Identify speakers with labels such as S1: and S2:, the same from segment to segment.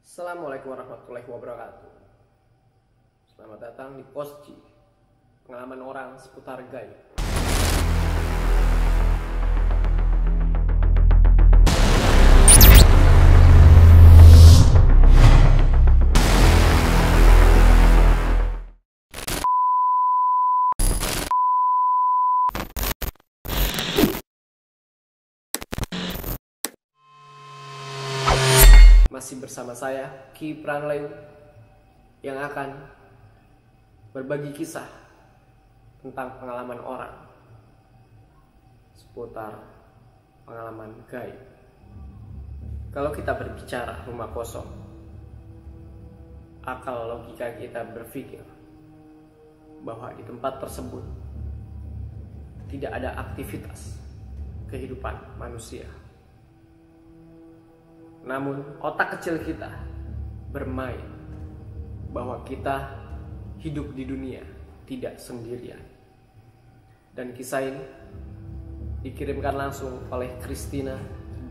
S1: Assalamualaikum warahmatullahi wabarakatuh. Selamat datang di Posji, pengalaman orang seputar gaib. Masih bersama saya, Ki Pranleu, yang akan berbagi kisah tentang pengalaman orang seputar pengalaman gaib. Kalau kita berbicara rumah kosong, akal logika kita berpikir bahwa di tempat tersebut tidak ada aktivitas kehidupan manusia. Namun otak kecil kita bermain bahwa kita hidup di dunia tidak sendirian. Dan kisah ini dikirimkan langsung oleh Christina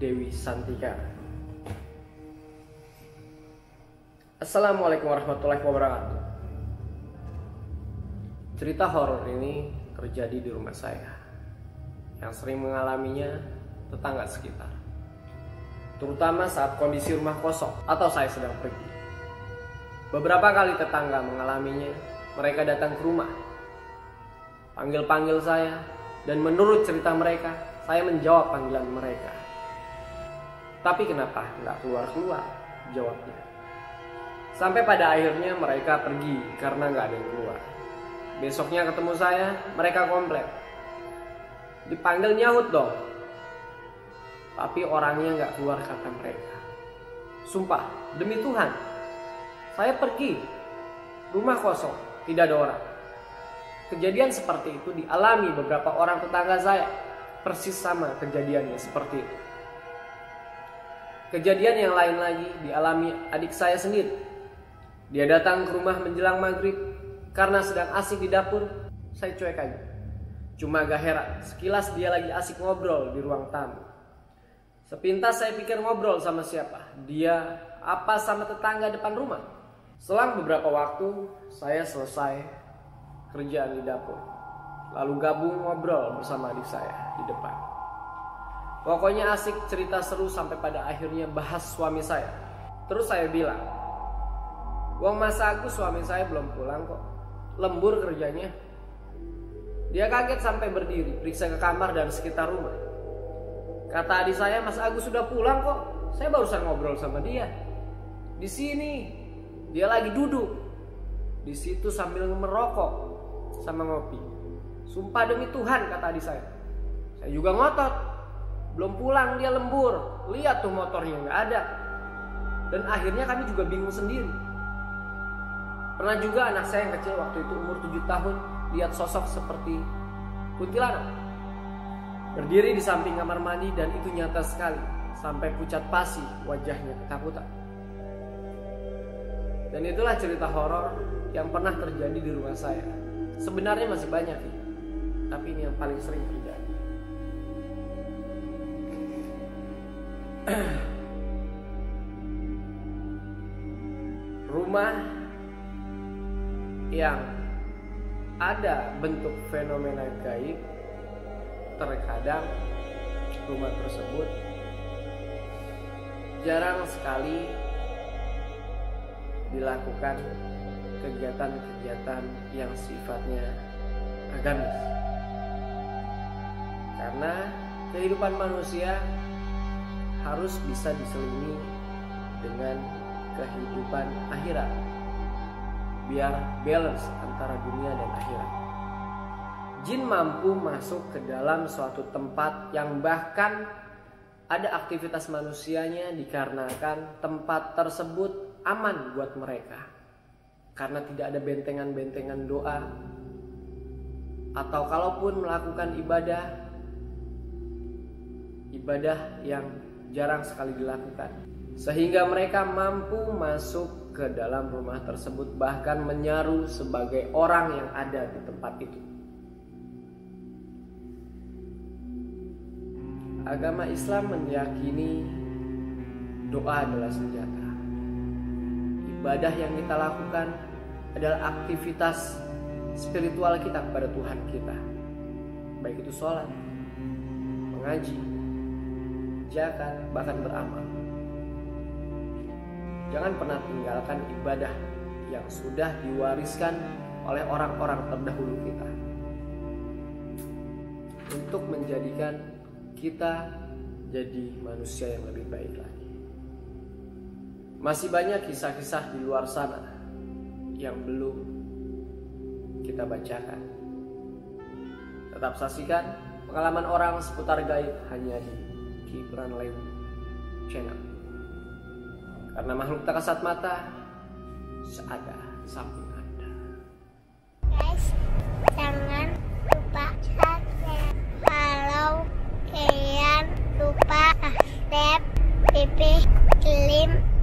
S1: Dewi Santika. Assalamualaikum warahmatullahi wabarakatuh. Cerita horor ini terjadi di rumah saya. Yang sering mengalaminya tetangga sekitar, terutama saat kondisi rumah kosong atau saya sedang pergi. Beberapa kali tetangga mengalaminya. Mereka datang ke rumah, panggil-panggil saya, dan menurut cerita mereka, saya menjawab panggilan mereka. Tapi kenapa nggak keluar-keluar jawabnya? Sampai pada akhirnya mereka pergi karena nggak ada yang keluar. Besoknya ketemu saya, mereka komplain, dipanggil nyahut dong, tapi orangnya nggak keluar, kata mereka. Sumpah, demi Tuhan, saya pergi, rumah kosong, tidak ada orang. Kejadian seperti itu dialami beberapa orang tetangga saya. Persis sama kejadiannya seperti itu. Kejadian yang lain lagi dialami adik saya sendiri. Dia datang ke rumah menjelang maghrib. Karena sedang asik di dapur, saya cuek aja. Cuma agak heran, sekilas dia lagi asik ngobrol di ruang tamu. Sepintas saya pikir ngobrol sama siapa, dia apa sama tetangga depan rumah. Selang beberapa waktu saya selesai kerjaan di dapur, lalu gabung ngobrol bersama adik saya di depan. Pokoknya asik, cerita seru sampai pada akhirnya bahas suami saya. Terus saya bilang, "Wong Mas Agus, suami saya belum pulang kok, lembur kerjanya." Dia kaget sampai berdiri, periksa ke kamar dan sekitar rumah. Kata adik saya, "Mas Agus sudah pulang kok. Saya barusan ngobrol sama dia. Di sini dia lagi duduk di situ sambil merokok sama ngopi." Sumpah demi Tuhan, kata adik saya. Saya juga ngotot. Belum pulang, dia lembur. Lihat tuh motornya nggak ada. Dan akhirnya kami juga bingung sendiri. Pernah juga anak saya yang kecil waktu itu umur 7 tahun lihat sosok seperti kuntilanak berdiri di samping kamar mandi, dan itu nyata sekali. Sampai pucat pasi wajahnya ketakutan. Dan itulah cerita horor yang pernah terjadi di rumah saya. Sebenarnya masih banyak ya, tapi ini yang paling sering terjadi. Rumah yang ada bentuk fenomena gaib, terkadang rumah tersebut jarang sekali dilakukan kegiatan-kegiatan yang sifatnya agamis. Karena kehidupan manusia harus bisa diselingi dengan kehidupan akhirat, biar balance antara dunia dan akhirat. Jin mampu masuk ke dalam suatu tempat yang bahkan ada aktivitas manusianya dikarenakan tempat tersebut aman buat mereka. Karena tidak ada bentengan-bentengan doa, atau kalaupun melakukan ibadah yang jarang sekali dilakukan. Sehingga mereka mampu masuk ke dalam rumah tersebut, bahkan menyaru sebagai orang yang ada di tempat itu. Agama Islam meyakini doa adalah senjata. ibadah yang kita lakukan adalah aktivitas spiritual kita kepada Tuhan kita. Baik itu sholat, mengaji, zakat, bahkan beramal. Jangan pernah tinggalkan ibadah yang sudah diwariskan oleh orang-orang terdahulu kita, untuk menjadikan kita jadi manusia yang lebih baik lagi. Masih banyak kisah-kisah di luar sana yang belum kita bacakan. Tetap saksikan pengalaman orang seputar gaib hanya di Gibran Lewu Channel. Karena makhluk tak kasat mata seada di samping Anda.
S2: Guys, jangan lupa subscribe. Kalau kalian lupa subscribe, Pipi Slim